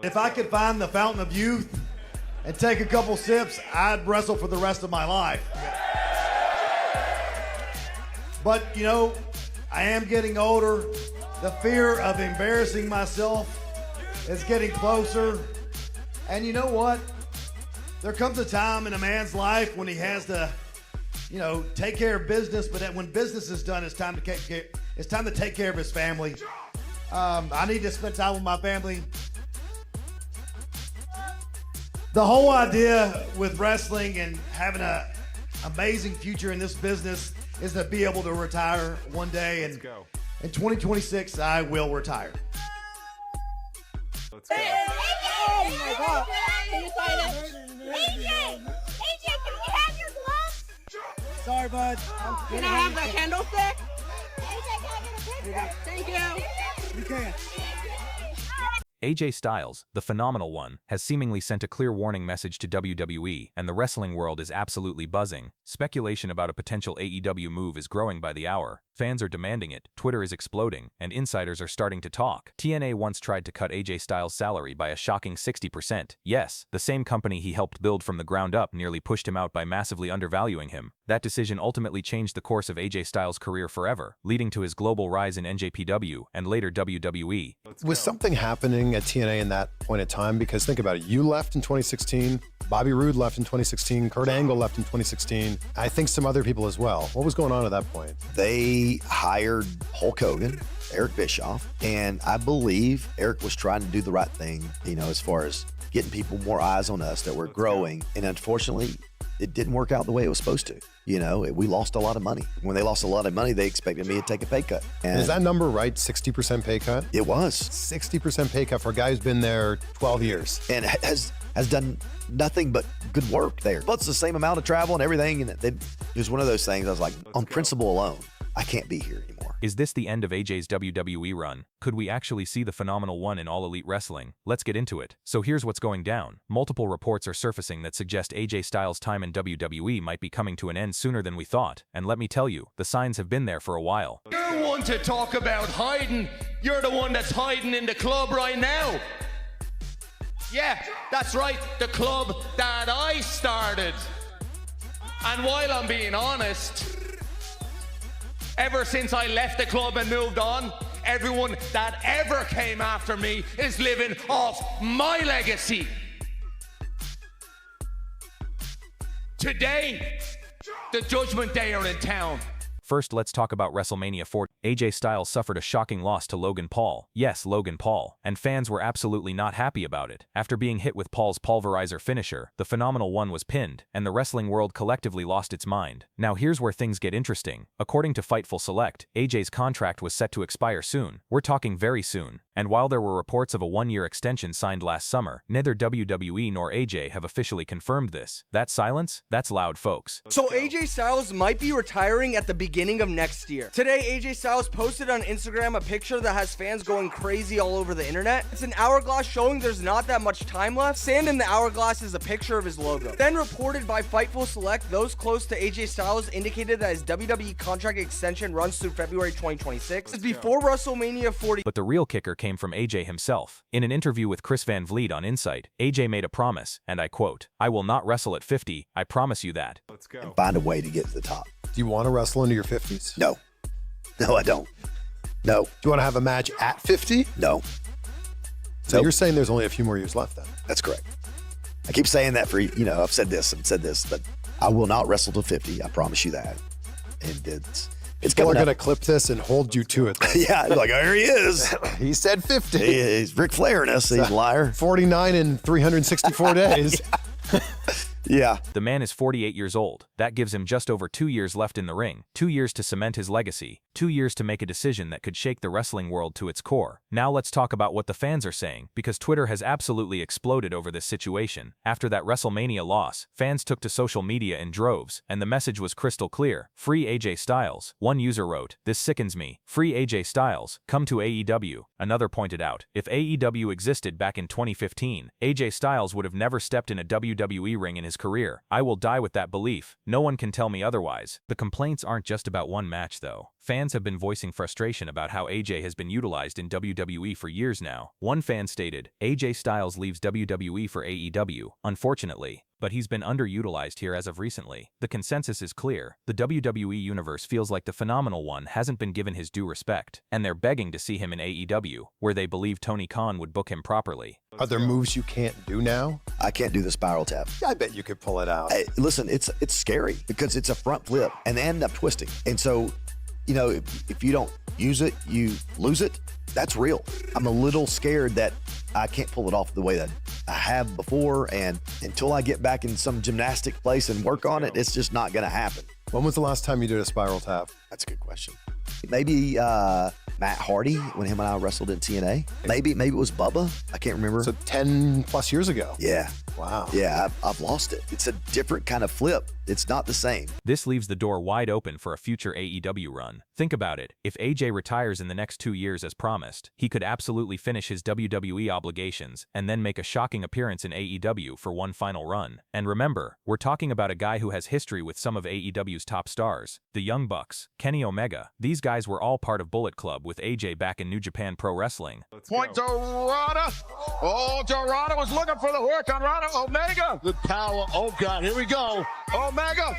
If I could find the fountain of youth and take a couple sips, I'd wrestle for the rest of my life. But, you know, I am getting older. The fear of embarrassing myself is getting closer. And you know what? There comes a time in a man's life when he has to, you know, take care of business, but when business is done, it's time to take care of his family. I need to spend time with my family. The whole idea with wrestling and having an amazing future in this business is to be able to retire one day. And in 2026, I will retire. Let's go. Oh my God! Can you sign it? AJ, can we have your gloves? Sorry, bud. Can I have the candlestick? AJ, can I get a picture? Thank you. You can. AJ Styles, the phenomenal one, has seemingly sent a clear warning message to WWE, and the wrestling world is absolutely buzzing. Speculation about a potential AEW move is growing by the hour. Fans are demanding it, Twitter is exploding, and insiders are starting to talk. TNA once tried to cut AJ Styles' salary by a shocking 60%. Yes, the same company he helped build from the ground up nearly pushed him out by massively undervaluing him. That decision ultimately changed the course of AJ Styles' career forever, leading to his global rise in NJPW and later WWE. Was something happening at TNA in that point in time? Because think about it, you left in 2016, Bobby Roode left in 2016, Kurt Angle left in 2016, I think some other people as well. What was going on at that point? They hired Hulk Hogan, Eric Bischoff, and I believe Eric was trying to do the right thing, you know, as far as getting people more eyes on us that were growing. And unfortunately, it didn't work out the way it was supposed to. You know, we lost a lot of money. When they lost a lot of money, they expected me to take a pay cut. And is that number right? 60% pay cut? It was. 60% pay cut for a guy who's been there 12 years. And has done nothing but good work there. Plus the same amount of travel and everything. And it was one of those things I was like, on principle alone, I can't be here anymore. Is this the end of AJ's WWE run? Could we actually see the phenomenal one in All Elite Wrestling? Let's get into it. So here's what's going down. Multiple reports are surfacing that suggest AJ Styles' time in WWE might be coming to an end sooner than we thought. And let me tell you, the signs have been there for a while. You're one to talk about hiding. You're the one that's hiding in the club right now. Yeah, that's right, the club that I started. And while I'm being honest, ever since I left the club and moved on, everyone that ever came after me is living off my legacy. Today, the Judgment Day are in town. First, let's talk about WrestleMania 4. AJ Styles suffered a shocking loss to Logan Paul. Yes, Logan Paul. And fans were absolutely not happy about it. After being hit with Paul's pulverizer finisher, the phenomenal one was pinned, and the wrestling world collectively lost its mind. Now here's where things get interesting. According to Fightful Select, AJ's contract was set to expire soon. We're talking very soon. And while there were reports of a one-year extension signed last summer, neither WWE nor AJ have officially confirmed this. That silence? That's loud, folks. So AJ Styles might be retiring at the beginning of next year. Today, AJ Styles posted on Instagram a picture that has fans going crazy all over the internet. It's an hourglass showing there's not that much time left. Sand in the hourglass is a picture of his logo. Then reported by Fightful Select, those close to AJ Styles indicated that his WWE contract extension runs through February 2026. It's before WrestleMania 40. But the real kicker came from AJ himself. In an interview with Chris Van Vliet on Insight, AJ made a promise, and I quote, "I will not wrestle at 50, I promise you that." Let's go. And find a way to get to the top. Do you want to wrestle into your 50s? No. No, I don't. No. Do you want to have a match at 50? No. So Nope. you're saying there's only a few more years left then? That's correct. I keep saying that for, you know, I've said this, but I will not wrestle to 50. I promise you that. And it's People coming are up. going to clip this and hold you to it. Yeah, like, oh, here he is. He said 50. He's Ric Flair in us. He's a liar. 49 in 364 days. Yeah. The man is 48 years old. That gives him just over 2 years left in the ring, 2 years to cement his legacy, 2 years to make a decision that could shake the wrestling world to its core. Now let's talk about what the fans are saying, because Twitter has absolutely exploded over this situation. After that WrestleMania loss, fans took to social media in droves, and the message was crystal clear: free AJ Styles. One user wrote, "This sickens me. Free AJ Styles. Come to AEW." Another pointed out, if AEW existed back in 2015, AJ Styles would have never stepped in a WWE ring in his career. I will die with that belief. No one can tell me otherwise. The complaints aren't just about one match though. Fans have been voicing frustration about how AJ has been utilized in WWE for years now. One fan stated, AJ Styles leaves WWE for AEW, unfortunately, but he's been underutilized here as of recently. The consensus is clear. The WWE universe feels like the phenomenal one hasn't been given his due respect, and they're begging to see him in AEW, where they believe Tony Khan would book him properly. Are there moves you can't do now? I can't do the spiral tap. I bet you could pull it out. Hey, listen, it's scary because it's a front flip and they end up twisting. And so, you know, if you don't use it, you lose it. That's real. I'm a little scared that I can't pull it off the way that I have before. And until I get back in some gymnastic place and work on it, it's just not going to happen. When was the last time you did a spiral tap? That's a good question. Maybe Matt Hardy, when him and I wrestled in TNA. Maybe it was Bubba. I can't remember. So 10 plus years ago. Yeah. Wow. Yeah, I've lost it. It's a different kind of flip. It's not the same. This leaves the door wide open for a future AEW run. Think about it. If AJ retires in the next 2 years as promised, he could absolutely finish his WWE obligations and then make a shocking appearance in AEW for one final run. And remember, we're talking about a guy who has history with some of AEW's top stars. The Young Bucks, Kenny Omega. These guys were all part of Bullet Club with AJ back in New Japan Pro Wrestling. Point to Rada. Oh, Dorado was looking for the work on Rada. Omega. The power. Oh, God. Here we go. Omega.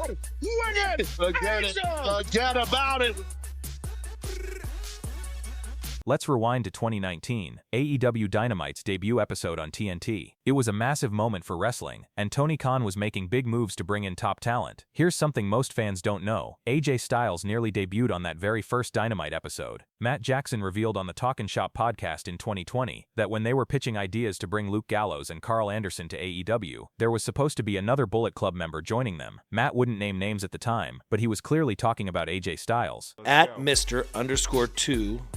Forget it. Forget about it. Let's rewind to 2019, AEW Dynamite's debut episode on TNT. It was a massive moment for wrestling, and Tony Khan was making big moves to bring in top talent. Here's something most fans don't know. AJ Styles nearly debuted on that very first Dynamite episode. Matt Jackson revealed on the Talkin' Shop podcast in 2020 that when they were pitching ideas to bring Luke Gallows and Carl Anderson to AEW, there was supposed to be another Bullet Club member joining them. Matt wouldn't name names at the time, but he was clearly talking about AJ Styles. At Mr_2_soon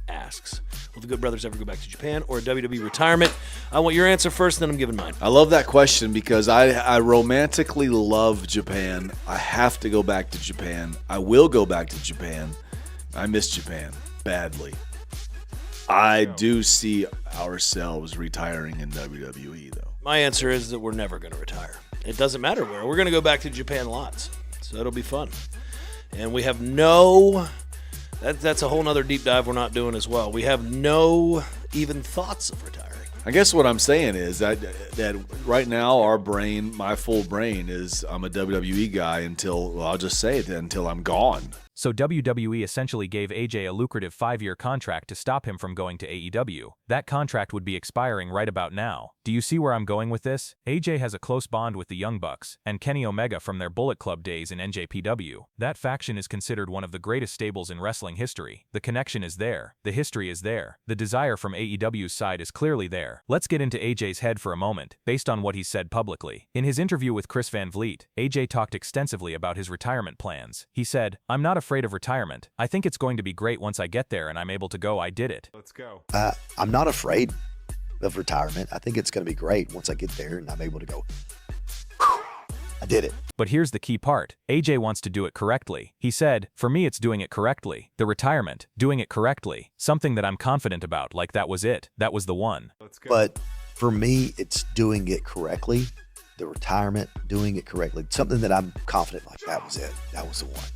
asks, will the Good Brothers ever go back to Japan or a WWE retirement? I want your answer first, then I'm giving mine. I love that question because I romantically love Japan. I have to go back to Japan. I will go back to Japan. I miss Japan badly. I do see ourselves retiring in WWE, though. My answer is that we're never going to retire. It doesn't matter where. We're going to go back to Japan lots. So it'll be fun. And we have no... That's a whole nother deep dive we're not doing as well. We have no even thoughts of retiring. I guess what I'm saying is that right now our brain, my full brain is I'm a WWE guy until, well, I'll just say it, until I'm gone. So WWE essentially gave AJ a lucrative 5-year contract to stop him from going to AEW. That contract would be expiring right about now. Do you see where I'm going with this? AJ has a close bond with the Young Bucks and Kenny Omega from their Bullet Club days in NJPW. That faction is considered one of the greatest stables in wrestling history. The connection is there. The history is there. The desire from AEW's side is clearly there. Let's get into AJ's head for a moment, based on what he said publicly. In his interview with Chris Van Vliet, AJ talked extensively about his retirement plans. He said, "I'm not afraid of retirement. I think it's going to be great once I get there and I'm able to go. I did it." Let's go. I'm not afraid of retirement. I think it's going to be great once I get there and I'm able to go, whew, I did it. But here's the key part. AJ wants to do it correctly. He said, "For me it's doing it correctly. The retirement, doing it correctly. Something that I'm confident about, like that was it. That was the one." Let's go. But for me, it's doing it correctly. The retirement, doing it correctly. Something that I'm confident, like that was it. That was the one.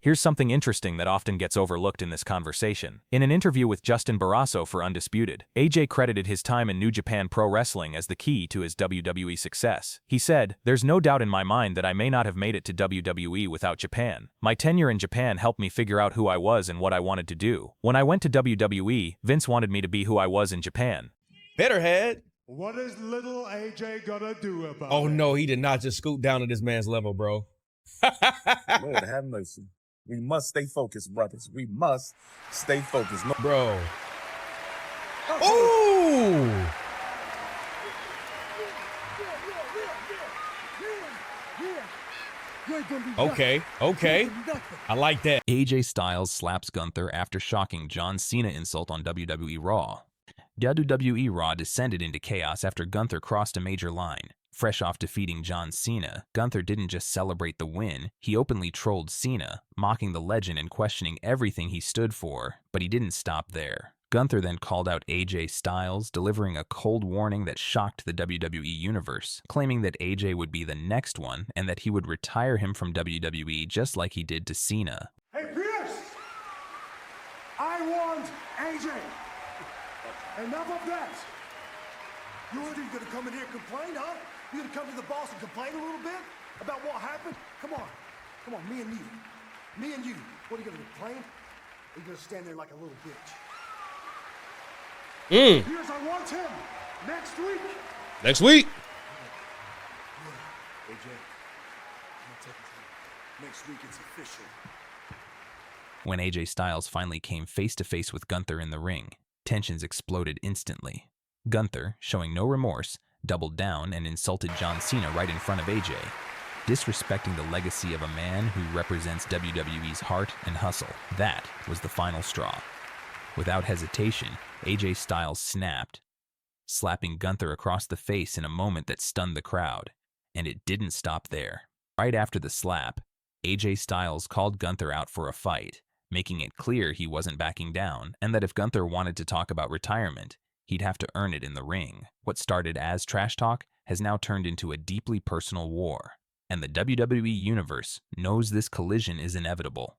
Here's something interesting that often gets overlooked in this conversation. In an interview with Justin Barrasso for Undisputed, AJ credited his time in New Japan Pro Wrestling as the key to his WWE success. He said, "There's no doubt in my mind that I may not have made it to WWE without Japan. My tenure in Japan helped me figure out who I was and what I wanted to do. When I went to WWE, Vince wanted me to be who I was in Japan." Bitterhead. What is little AJ gonna do about it? Oh, no, he did not just scoot down to this man's level, bro. Lord have mercy. We must stay focused, brothers. We must stay focused. No, bro. Ooh! Okay. I like that. AJ Styles slaps Gunther after shocking John Cena insult on WWE Raw. WWE Raw descended into chaos after Gunther crossed a major line. Fresh off defeating John Cena, Gunther didn't just celebrate the win, he openly trolled Cena, mocking the legend and questioning everything he stood for, but he didn't stop there. Gunther then called out AJ Styles, delivering a cold warning that shocked the WWE Universe, claiming that AJ would be the next one and that he would retire him from WWE just like he did to Cena. Hey, Pierce! I want AJ! Enough of that! You gonna come in here and complain, huh? You gonna come to the boss and complain a little bit about what happened? Come on, me and you. Me and you. What, are you gonna complain? Or you gonna stand there like a little bitch? Pierce, I want him next week. Next week. Yeah, AJ, I'm gonna take it to you. Next week it's official. When AJ Styles finally came face to face with Gunther in the ring, tensions exploded instantly. Gunther, showing no remorse, doubled down and insulted John Cena right in front of AJ, disrespecting the legacy of a man who represents WWE's heart and hustle. That was the final straw. Without hesitation, AJ Styles snapped, slapping Gunther across the face in a moment that stunned the crowd. And it didn't stop there. Right after the slap, AJ Styles called Gunther out for a fight, making it clear he wasn't backing down, and that if Gunther wanted to talk about retirement, he'd have to earn it in the ring. What started as trash talk has now turned into a deeply personal war, and the WWE Universe knows this collision is inevitable.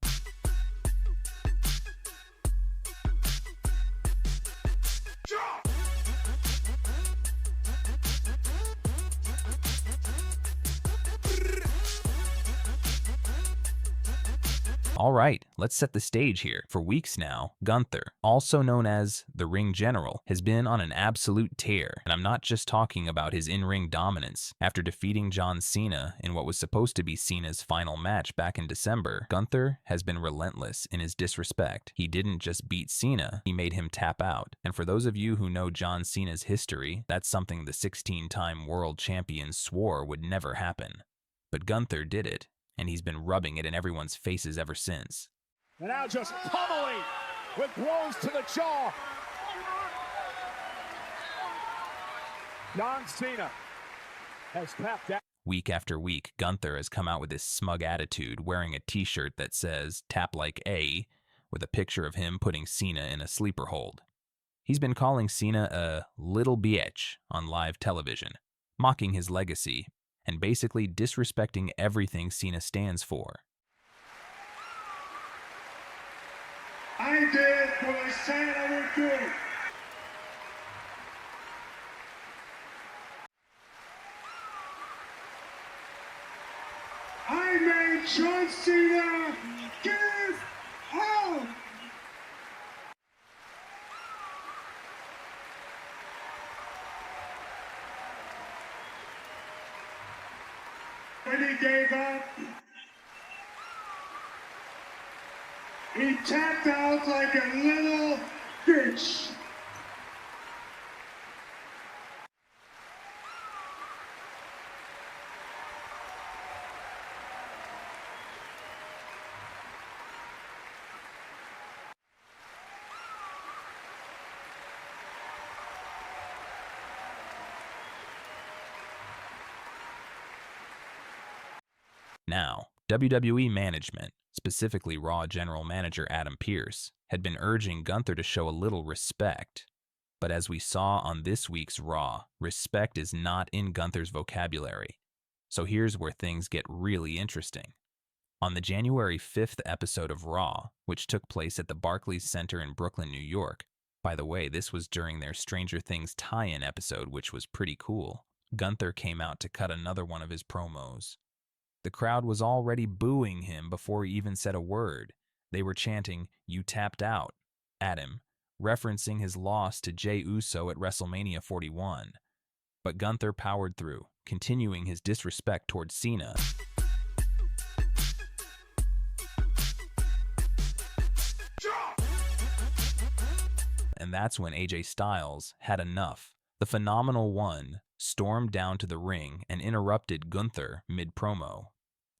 Alright, let's set the stage here. For weeks now, Gunther, also known as the Ring General, has been on an absolute tear, and I'm not just talking about his in-ring dominance. After defeating John Cena in what was supposed to be Cena's final match back in December, Gunther has been relentless in his disrespect. He didn't just beat Cena, he made him tap out. And for those of you who know John Cena's history, that's something the 16-time world champion swore would never happen. But Gunther did it, and he's been rubbing it in everyone's faces ever since. And now just pummeling with blows to the jaw. John Cena has tapped out. Week after week, Gunther has come out with this smug attitude, wearing a t-shirt that says, "Tap like A," with a picture of him putting Cena in a sleeper hold. He's been calling Cena a little bitch on live television, mocking his legacy, and basically disrespecting everything Cena stands for. I did what I said I would do. I made John Cena give up. When he gave up, he tapped out like a little bitch. Now, WWE management, specifically Raw General Manager Adam Pearce, had been urging Gunther to show a little respect. But as we saw on this week's Raw, respect is not in Gunther's vocabulary. So here's where things get really interesting. On the January 5th episode of Raw, which took place at the Barclays Center in Brooklyn, New York, by the way, this was during their Stranger Things tie-in episode, which was pretty cool, Gunther came out to cut another one of his promos. The crowd was already booing him before he even said a word. They were chanting, "You tapped out," at him, referencing his loss to Jey Uso at WrestleMania 41. But Gunther powered through, continuing his disrespect towards Cena. And that's when AJ Styles had enough. The Phenomenal One stormed down to the ring and interrupted Gunther mid-promo.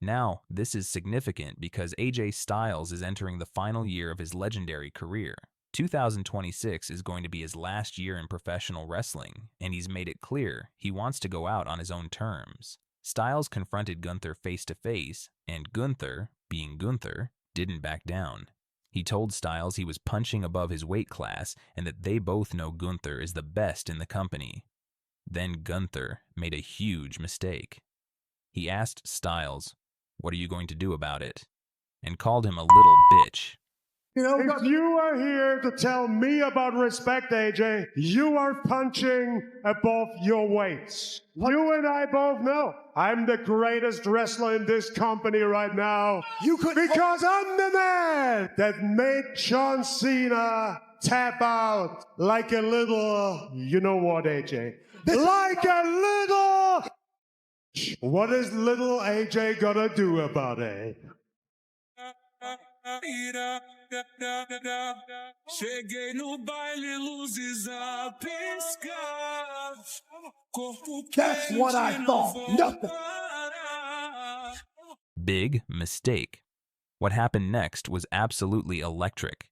Now, this is significant because AJ Styles is entering the final year of his legendary career. 2026 is going to be his last year in professional wrestling, and he's made it clear he wants to go out on his own terms. Styles confronted Gunther face to face, and Gunther, being Gunther, didn't back down. He told Styles he was punching above his weight class and that they both know Gunther is the best in the company. Then Gunther made a huge mistake. He asked Styles, "What are you going to do about it?" and called him a little bitch. You know, if you are here to tell me about respect, AJ, you are punching above your weights. You and I both know I'm the greatest wrestler in this company right now. Because I'm the man that made John Cena tap out like a little, you know what, AJ? Like a little... What is little AJ gonna do about it? Cheguei no baile, luzes a piscar. That's what I thought. Nothing. Big mistake. What happened next was absolutely electric.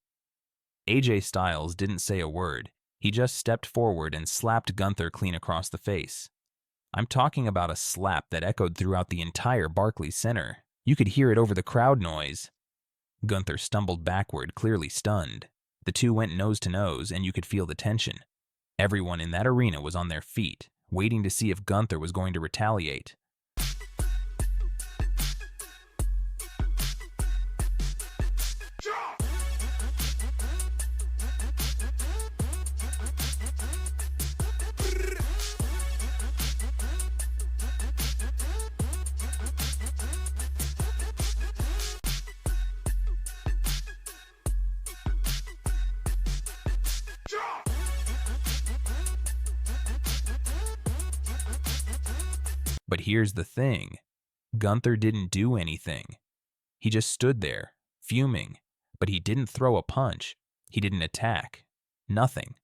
AJ Styles didn't say a word. He just stepped forward and slapped Gunther clean across the face. I'm talking about a slap that echoed throughout the entire Barclays Center. You could hear it over the crowd noise. Gunther stumbled backward, clearly stunned. The two went nose to nose, and you could feel the tension. Everyone in that arena was on their feet, waiting to see if Gunther was going to retaliate. But here's the thing. Gunther didn't do anything. He just stood there, fuming, but he didn't throw a punch. He didn't attack. Nothing.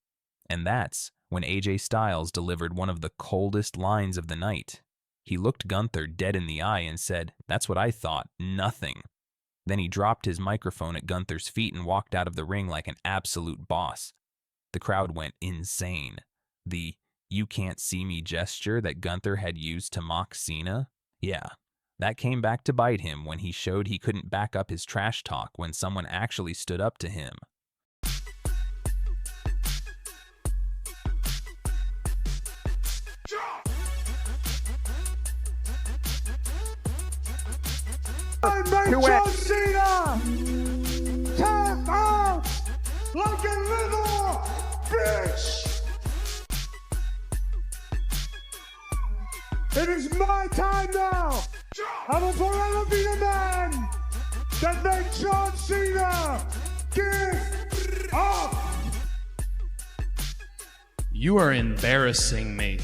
And that's when AJ Styles delivered one of the coldest lines of the night. He looked Gunther dead in the eye and said, "That's what I thought, nothing." Then he dropped his microphone at Gunther's feet and walked out of the ring like an absolute boss. The crowd went insane. The "you can't see me" gesture that Gunther had used to mock Cena? Yeah, that came back to bite him when he showed he couldn't back up his trash talk when someone actually stood up to him. I made John Cena tap out like a little bitch. It is my time now. I will forever be the man that made John Cena give up. You are embarrassing me.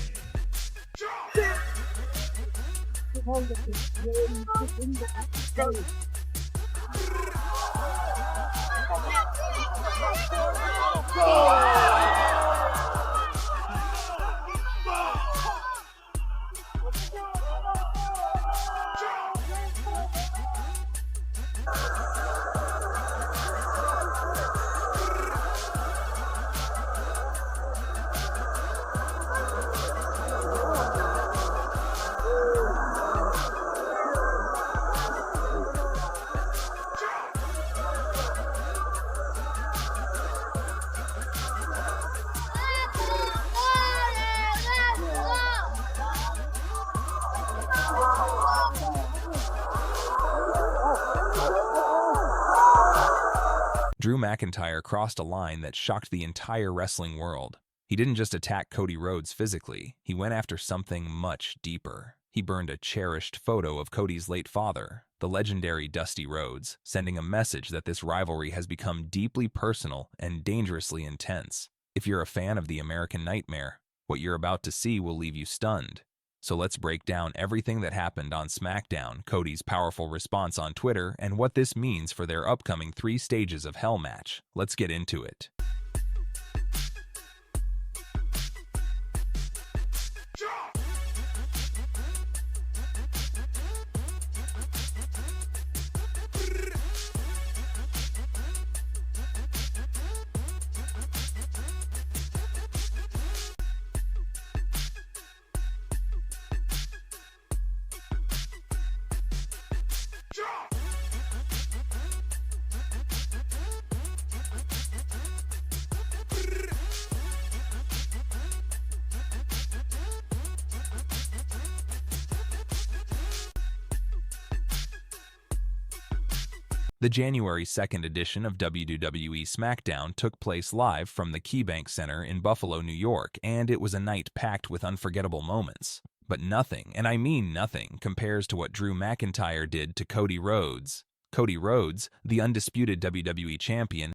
Drew McIntyre crossed a line that shocked the entire wrestling world. He didn't just attack Cody Rhodes physically, he went after something much deeper. He burned a cherished photo of Cody's late father, the legendary Dusty Rhodes, sending a message that this rivalry has become deeply personal and dangerously intense. If you're a fan of the American Nightmare, what you're about to see will leave you stunned. So let's break down everything that happened on SmackDown, Cody's powerful response on Twitter, and what this means for their upcoming 3 stages of Hell match. Let's get into it. The January 2nd edition of WWE SmackDown took place live from the KeyBank Center in Buffalo, New York, and it was a night packed with unforgettable moments. But nothing, and I mean nothing, compares to what Drew McIntyre did to Cody Rhodes. Cody Rhodes, the undisputed WWE champion,